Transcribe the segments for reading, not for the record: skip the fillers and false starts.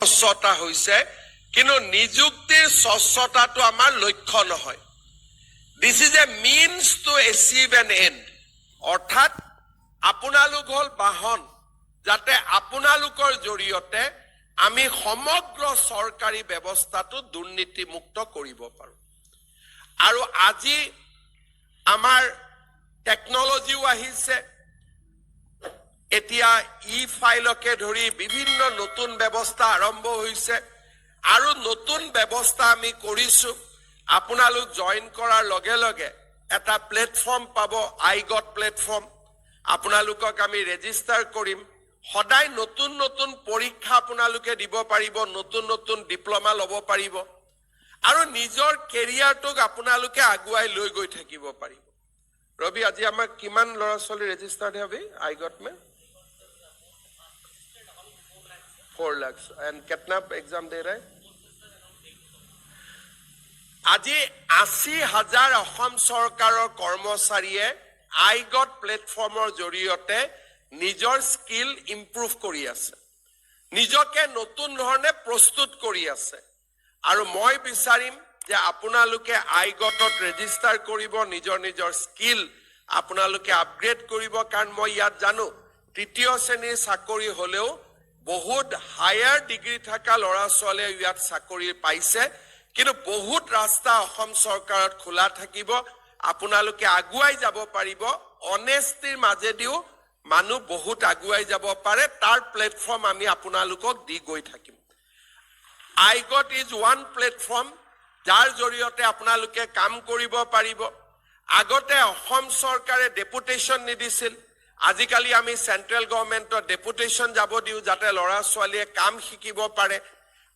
স্বচ্ছতা হৈছে কিন্তু নিযুক্তিৰ স্বচ্ছতাটো আমাৰ লক্ষ্য নহয় this is a means to achieve an end অৰ্থাৎ আপোনালোক হল বাহন যাতে আপোনালোকৰ জৰিয়তে আমি সমগ্ৰ চৰকাৰী ব্যৱস্থাটো দুৰ্নীতিমুক্ত কৰিব পাৰো আৰু আজি আমাৰ টেকনলজিও আহিছে এতিয়া ফাইলকে ধৰি বিভিন্ন নতুন ব্যৱস্থা আৰম্ভ হৈছে আৰু নতুন ব্যৱস্থা আমি কৰিছো আপোনালোক জয়েন কৰাৰ লগে লগে এটা প্লেটফৰ্ম পাব আইগট প্লেটফৰ্ম আপোনালোকক আমি ৰেজিষ্টাৰ কৰিম সদায় নতুন নতুন পৰীক্ষা আপোনালোকে দিব পাৰিব নতুন নতুন ডিপ্লোমা ল'ব পাৰিব আৰু নিজৰ কেৰিয়াৰটোক আপোনালোকে আগুৱাই লৈ গৈ থাকিব পাৰিব ৰবি আজি আমাৰ কিমান ল'ৰা ছোৱালী ৰেজিষ্টাৰ্ড হবে আইগট মে 4 lakhs and कितना एग्जाम दे रहे আজি 80,000 অসম চৰকাৰৰ কৰ্মচাৰীয়ে আইগট প্লেটফৰ্মৰ জৰিয়তে নিজৰ স্কিল ইমপ্ৰুভ কৰি আছে নিজকে নতুন ধৰণে প্ৰস্তুত কৰি আছে আৰু মই বিচাৰিম যে আপোনালোকে আইগটত ৰেজিষ্টাৰ কৰিব নিজৰ নিজৰ স্কিল আপোনালোকে আপগ্ৰেড কৰিব কাৰণ মই ইয়াত জানো তৃতীয় শ্ৰেণীৰ চাকৰি হলেও বহুত হায়াৰ ডিগ্ৰী থকা ল'ৰা ছোৱালীয়ে ইয়াত চাকৰি পাইছে কিন্তু বহুত ৰাস্তা অসম চৰকাৰত খোলা থাকিব আপোনালোকে আগুৱাই যাব পাৰিব অনেষ্টিৰ মাজেদিও মানুহ বহুত আগুৱাই যাব পাৰে তাৰ প্লেটফৰ্ম আমি আপোনালোকক দি গৈ থাকিম আইগট ইজ ওৱান প্লেটফৰ্ম যাৰ জৰিয়তে আপোনালোকে কাম কৰিব পাৰিব আগতে অসম চৰকাৰে ডেপুটেশ্যন নিদিছিল আজিকালি আমি সেন্ট্ৰেল গভৰ্নমেন্টৰ ডেপুটেশ্যন যাব দিও যাতে ল'ৰা ছোৱালীয়ে কাম শিকিব পাৰে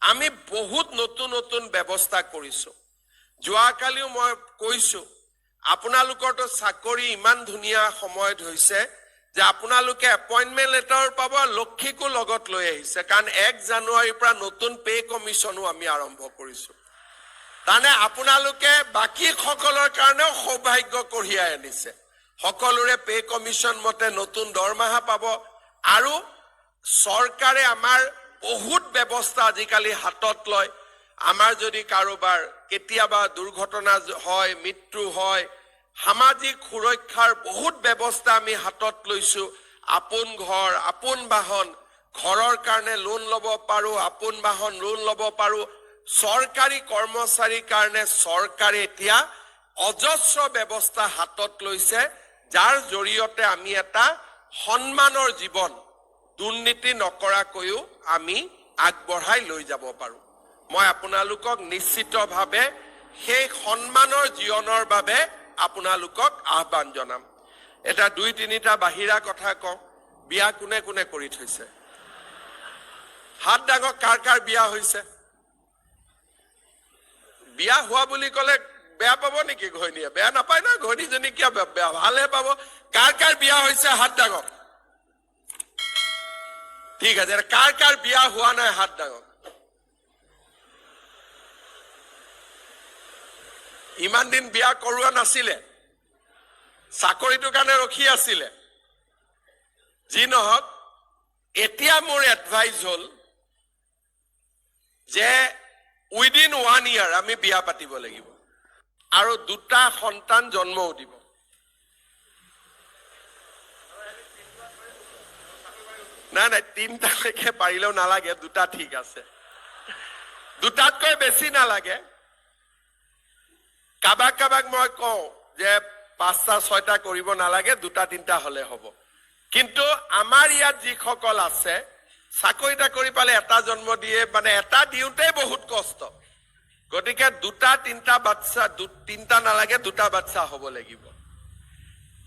আমি বহুত নতুন নতুন ব্যৱস্থা কৰিছো যোৱাকালিও মই কৈছো আপোনালোকৰটো চাকৰি ইমান ধুনীয়া সময় হৈছে যে আপোনালোকে এপইন্টমেন্ট লেটাৰ পাব লক্ষীকো লগত লৈ আহিছে কাৰণ 1 জানুৱাৰীৰ পৰা নতুন পে কমিছনো আমি আৰম্ভ কৰিছো তানে আপোনালোকে বাকি সকলৰ কাৰণে সৌভাগ্য কঢ়িয়াই আনিছে সকলোৰে পে কমিছন মতে নতুন দৰমহা পাব আৰু চৰকাৰে আমাৰ বহুত ব্যৱস্থা আজিকালি হাতত লয় আমাৰ যদি কাৰোবাৰ কেতিয়াবা দুৰ্ঘটনা হয় মৃত্যু হয় সামাজিক সুৰক্ষাৰ বহুত ব্যৱস্থা আমি হাতত লৈছো আপোন ঘৰ আপোন বাহন ঘৰৰ কাৰণে লোন ল'ব পাৰো আপোন বাহন লোন ল'ব পাৰো চৰকাৰী কৰ্মচাৰীৰ কাৰণে চৰকাৰে এতিয়া অজস্ৰ ব্যৱস্থা হাতত লৈছে যাৰ জৰিয়তে আমি এটা সন্মানৰ জীৱন দুৰ্নীতি নকৰাকৈও আমি আগবঢ়াই লৈ যাব পাৰো মই আপোনালোকক নিশ্চিতভাৱে সেই সন্মানৰ জীৱনৰ বাবে আপোনালোকক আহ্বান জনাম এটা 2-3টা বাহিৰা কথা কওঁ বিয়া কোনে কোনে কৰি থৈছে হাত ডাঙৰ কাৰ বিয়া হৈছে বিয়া হোৱা বুলি ক'লে বেয়া পাব নেকি ঘৈণীয়ে বেয়া নাপায় না ঘৈণীজনী কিয় বেয়া ভালহে পাব কাৰ বিয়া হৈছে হাত ডাঙৰ ঠিক আছে কাৰ বিয়া হোৱা নাই হাত ডাঙৰ ইমান দিন বিয়া কৰোৱা নাছিলে চাকৰিটোৰ কাৰণে ৰখি আছিলে যি নহওক এতিয়া মোৰ এডভাইস হল যে উইদিন 1 year আমি বিয়া পাতিব লাগিব আৰু 2টা সন্তান জন্মও দিব নাই 3টালৈকে পাৰিলেও নালাগে 2টা ঠিক আছে 2টাতকৈ বেছি নালাগে কাবাক মই কওঁ যে 5টা 6টা কৰিব নালাগে 2টা 3টা হলে হ'ব কিন্তু আমাৰ ইয়াত যিসকল আছে চাকৰিটা কৰি পালে এটা জন্ম দিয়ে মানে এটা দিওঁতে বহুত কষ্ট গতিকে 2টা 3টা বাচ্চা 3টা নালাগে 2টা বাচ্চা হ'ব লাগিব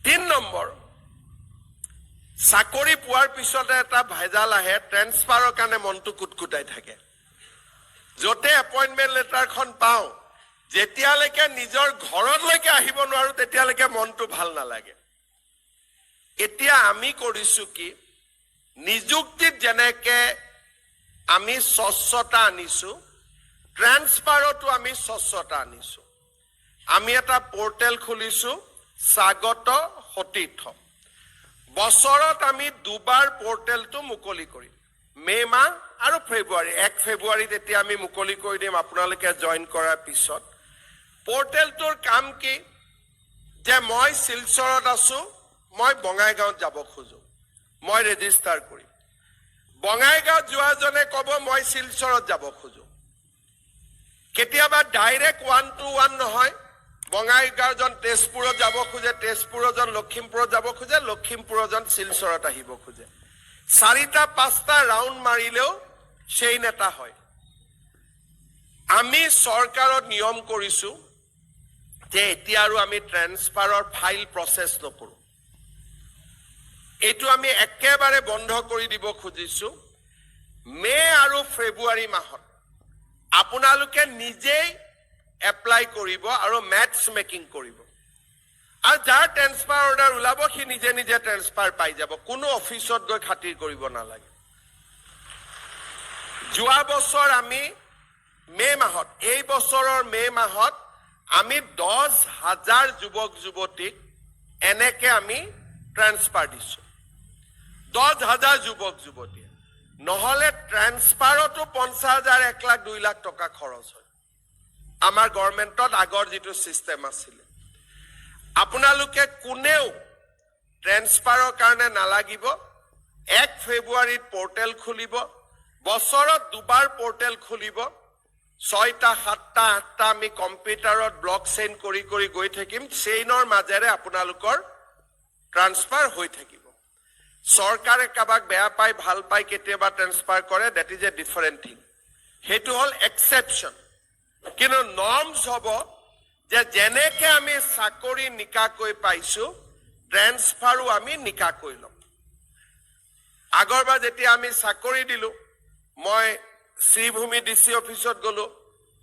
3 নম্বৰ চাকৰি পোৱাৰ পিছতে এটা ভেজাল আহে ট্ৰেন্সফাৰৰ কাৰণে মনটো কুটকুটাই থাকে যতে এপইন্টমেন্ট লেটাৰখন পাওঁ যেতিয়ালৈকে নিজৰ ঘৰলৈকে আহিব নোৱাৰো তেতিয়ালৈকে মনটো ভাল নালাগে এতিয়া আমি কৰিছো কি নিযুক্তিত যেনেকে আমি স্বচ্ছতা আনিছো ট্ৰান্সফাৰতো আমি স্বচ্ছতা আনিছো আমি এটা পোৰ্টেল খুলিছো স্বাগত সতীৰ্থ বছৰত আমি 2বাৰ পোৰ্টেলটো মুকলি কৰিম মে মাহ আৰু ফেব্ৰুৱাৰী 1 ফেব্ৰুৱাৰীত এতিয়া আমি মুকলি কৰি দিম আপোনালোকে জইন কৰাৰ পিছত পৰ্টেলটোৰ কাম কি যে মই শিলচৰত আছো মই বঙাইগাঁৱত যাব খোজো মই ৰেজিষ্টাৰ কৰিম বঙাইগাঁৱত যোৱাজনে ক'ব মই শিলচৰত যাব খোজো কেতিয়াবা ডাইৰেক্ট 1-to-1 নহয় বঙাইগাঁওজন তেজপুৰত যাব খোজে তেজপুৰজন লখিমপুৰত যাব খোজে লখিমপুৰজন শিলচৰত আহিব খোজে 4টা-5টা ৰাউণ্ড মাৰিলেও সেই নেতা হয় আমি চৰকাৰত নিয়ম কৰিছো যে এতিয়া আৰু আমি ট্ৰান্সফাৰৰ ফাইল প্ৰসেস নকৰো এইটো আমি একেবাৰে বন্ধ কৰি দিব খুজিছো মে আৰু ফেব্ৰুৱাৰী মাহত আপোনালোকে নিজেই এপ্লাই কৰিব আৰু মেথছ মেকিং কৰিব আৰু যাৰ ট্ৰান্সফাৰ অৰ্ডাৰ ওলাব সি নিজে নিজে ট্ৰান্সফাৰ পাই যাব কোনো অফিচত গৈ খাতিৰ কৰিব নালাগে যোৱা বছৰ আমি মে মাহত এই বছৰৰ মে মাহত আমি 10,000 যুৱক যুৱতীক এনেকে আমি ট্ৰান্সফাৰ দিছো 10,000 যুৱক যুৱতী নহলে ট্ৰান্সফাৰতো 50,000 1 লাখ 2 লাখ টকা খৰচ হয় আমাৰ গভৰ্ণমেণ্টত আগৰ যেটো সিস্টেম আছিল আপোনালোকে কোনেও ট্ৰান্সফাৰৰ কাৰণে নালাগিব 1 ফেব্ৰুৱাৰীত পৰ্টেল খুলিব বছৰত দুবাৰ পৰ্টেল খুলিব 6টা 7টা 8টা আমি কম্পিউটাৰত ব্লক চেইন কৰি কৰি গৈ থাকিম চেইনৰ মাজেৰে আপোনালোকৰ ট্ৰান্সফাৰ হৈ থাকিব চৰকাৰে কাবাক বেয়া পাই ভাল পাই কেতিয়াবা ট্ৰান্সফাৰ কৰে that is a different thing হেতু হল এক্সেপশন কিন্তু নৰ্মস হ'ব যে জেনেকে আমি চাকৰি নিকাকৈ পাইছো ট্ৰান্সফাৰো আমি নিকাকৈ লম আগৰবাৰ যেতিয়া আমি চাকৰি দিলো মই শ্ৰীভূমি ডিসি অফিসত গলো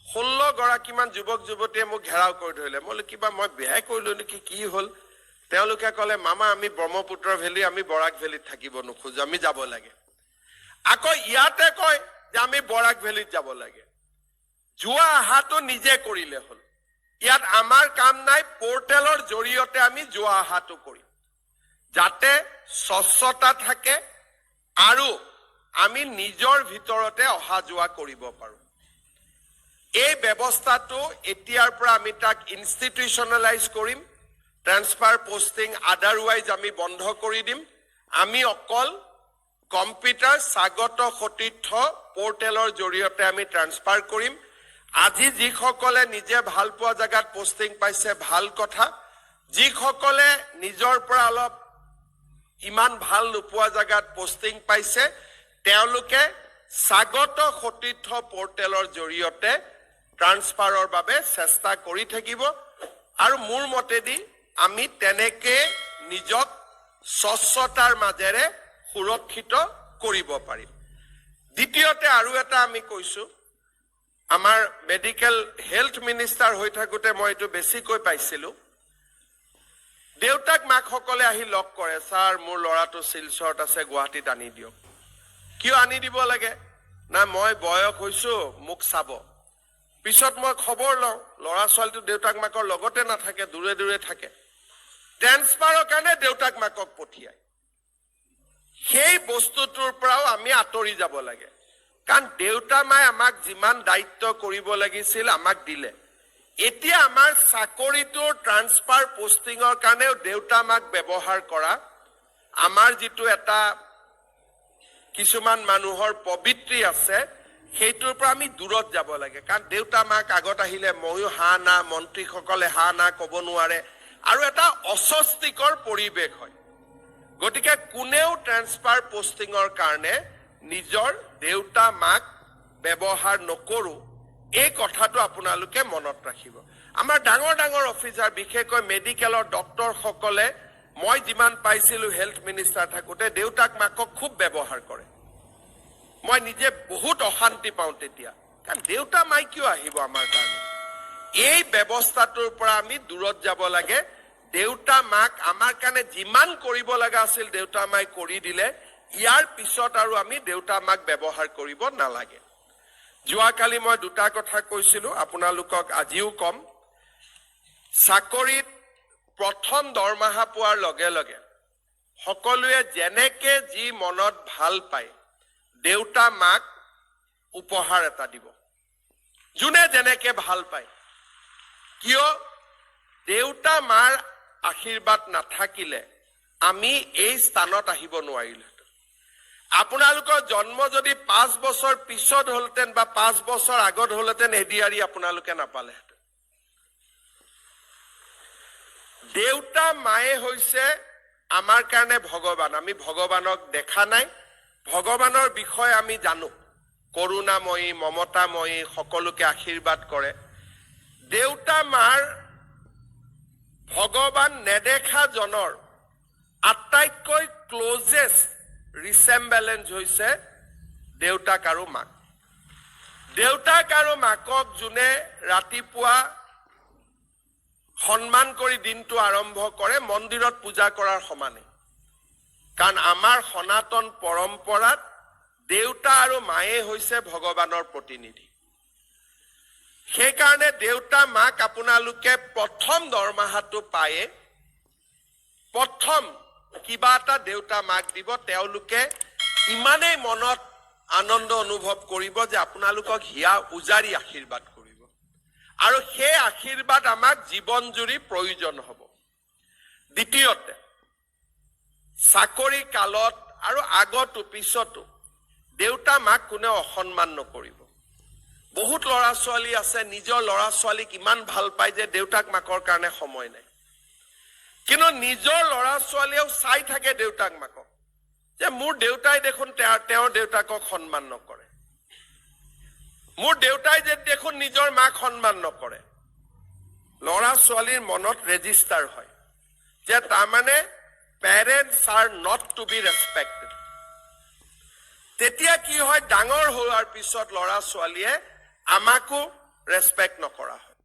16 গৰাকীমান যুৱক যুৱতীয়ে মোক ঘেৰাও কৰি ধৰিলে মই কিবা মই বেয়াই কৰিলো নেকি কি হল তেওঁলোকে কলে মামা আমি ব্ৰহ্মপুত্ৰ ভেলী আমি বৰাক ভেলীত থাকিব নোখোজো আমি যাব লাগে আকৌ ইয়াতে কয় যে আমি বৰাক ভেলীত যাব লাগে যোৱা আহাটো নিজে কৰিলে হল ইয়াত আমাৰ কাম নাই পৰ্টেলৰ জৰিয়তে আমি যোৱা আহাটো কৰিম যাতে স্বচ্ছতা থাকে আৰু আমি নিজৰ ভিতৰতে অহা যোৱা কৰিব পাৰো এই ব্যৱস্থাটো এতিয়াৰ পৰা আমি তাক ইনষ্টিটিউশনালাইজ কৰিম ট্ৰান্সফাৰ পোস্টিং আদাৰৱাইজ আমি বন্ধ কৰি দিম আমি অকল কম্পিউটাৰ স্বাগত সতীৰ্থ পৰ্টেলৰ জৰিয়তে আমি ট্ৰান্সফাৰ কৰিম আজি যিসকলে নিজে ভাল পোৱা জায়গাত পোস্টিং পাইছে ভাল কথা যিসকলে নিজৰ পৰা অলপ ইমান ভাল নোপোৱা জায়গাত পোস্টিং পাইছে তেওঁলোকে স্বাগত সতীৰ্থ পৰ্টেলৰ জৰিয়তে ট্ৰান্সফাৰৰ বাবে চেষ্টা কৰি থাকিব আৰু মোৰ মতেদি আমি তেনেকে নিজক স্বচ্ছতাৰ মাজেৰে সুৰক্ষিত কৰিব পাৰিম দ্বিতীয়তে আৰু এটা আমি কৈছো আমাৰ মেডিকেল হেলথ মিনিষ্টাৰ হৈ থাকোতে মই এটো বেছিকৈ পাইছিলো দেউতাক মাকসকলে আহি লক কৰে স্যাৰ মোৰ লৰাটো শিলচৰত আছে গুৱাহাটীত আনি দিয়ক কিয় আনি দিব লাগে না মই বয়স হৈছো মোক চাব পিছত মই খবৰ লওঁ লৰা ছোৱালীটো দেউতাক মাকৰ লগতে নাথাকে দূৰে দূৰে থাকে ট্ৰান্সফাৰৰ কাৰণে দেউতাক মাকক পঠিয়ায় সেই বস্তুটোৰ পৰাও আমি আঁতৰি যাব লাগে কাৰণ দেউতা মাই আমাক যিমান দায়িত্ব কৰিব লাগিছিল আমাক দিলে এতিয়া আমাৰ চাকৰিটো ট্ৰান্সফাৰ পোস্টিংৰ কাৰণেও দেউতা মাক ব্যৱহাৰ কৰা আমাৰ যেটো এটা কিছুমান মানুহৰ পবিত্ৰী আছে সেইটোৰ পৰা আমি দূৰত যাব লাগে কাৰণ দেউতা মাক আগত আহিলে ময়ো হা না মন্ত্ৰীসকলে হা না ক'ব নোৱাৰে আৰু এটা অস্বস্তিকৰ পৰিবেশ হয় গতিকে কোনেও ট্ৰান্সফাৰ পোস্টিংৰ কাৰণে নিজৰ দেউতা মাক ব্যৱহাৰ নকৰো এই কথাটো আপোনালোকে মনত ৰাখিব আমাৰ ডাঙৰ ডাঙৰ অফিচাৰ বিশেষকৈ মেডিকেলৰ ডক্টৰ সকলে মই যিমান পাইছিলো হেলথ মিনিষ্টাৰ থাকোতে দেউতাক মাকক খুব ব্যৱহাৰ কৰে মই নিজে বহুত অশান্তি পাওঁ তেতিয়া কাৰণ দেউতা মাই কিয় আহিব আমাৰ কাৰণে এই ব্যৱস্থাটোৰ পৰা আমি দূৰত যাব লাগে দেউতা মাক আমাৰ কাৰণে যিমান কৰিব লগা আছিল দেউতা মাই কৰি দিলে ইয়াৰ পিছত আৰু আমি দেউতা মাক ব্যৱহাৰ কৰিব নালাগে যোৱাকালি মই দুটা কথা কৈছিলো আপোনালোকক আজিও কম চাকৰিত প্ৰথম দৰমহা পোৱাৰ লগে লগে সকলোৱে যেনেকে যি মনত ভাল পায় দেউতা মাক উপহাৰ এটা দিব যোনে যেনেকে ভাল পায় কিয় দেউতা মাৰ আশীৰ্বাদ নাথাকিলে আমি এই স্থানত আহিব নোৱাৰিলো আপোনালোকৰ জন্ম যদি 5 বছৰ পিছত হলতেন বা 5 বছৰ আগত হলতেন এডিআৰি আপোনালোকে নাপালে দেউতা মায়ে হৈছে আমাৰ কাৰণে ভগৱান আমি ভগৱানক দেখা নাই ভগৱানৰ বিষয়ে আমি জানো কৰুণাময়ী মমতাময়ী সকলোকে আশীৰ্বাদ কৰে দেউতা মাৰ ভগৱান নেদেখা জনৰ আটাইতকৈ ক্লোজেষ্ট ৰিসেম্বলেন্স হৈছে দেউতাক আৰু মাক দেউতাক আৰু মাকক যোনে ৰাতিপুৱা সন্মান কৰি দিনটো আৰম্ভ কৰে মন্দিৰত পূজা কৰাৰ সমানে কাৰণ আমাৰ সনাতন পৰম্পৰাত দেউতা আৰু মায়ে হৈছে ভগৱানৰ প্ৰতিনিধি সেই কাৰণে দেউতা মাক আপোনালোকে প্ৰথম দৰমহাটো পায়ে প্ৰথম কিবা এটা দেউতা মাক দিব তেওঁলোকে ইমানেই মনত আনন্দ অনুভৱ কৰিব যে আপোনালোকক হিয়া উজাৰি আশীৰ্বাদ কৰিব আৰু সেই আশীৰ্বাদ আমাক জীৱন জুৰি প্ৰয়োজন হ'ব দ্বিতীয়তে চাকৰি কালত আৰু আগতো পিছতো দেউতা মাক কোনে অসন্মান নকৰিব বহুত লৰা ছোৱালী আছে নিজৰ লৰা ছোৱালীক ইমান ভাল পায় যে দেউতাক মাকৰ কাৰণে সময় নাই কিন্তু নিজৰ লৰা ছোৱালীও চাই থাকে দেউতাক মাকক যে মোৰ দেউতাই দেখোন তেওঁৰ দেউতাকক সন্মান নকৰে মোৰ দেউতাই যে দেখোন নিজৰ মাক সন্মান নকৰে লৰা ছোৱালীৰ মনত ৰেজিষ্টাৰ হয় যে তাৰমানে parents are not to be respected তেতিয়া কি হয় ডাঙৰ হোৱাৰ পিছত লৰা ছোৱালীয়ে আমাকো ৰেসপেক্ট নকৰা হয়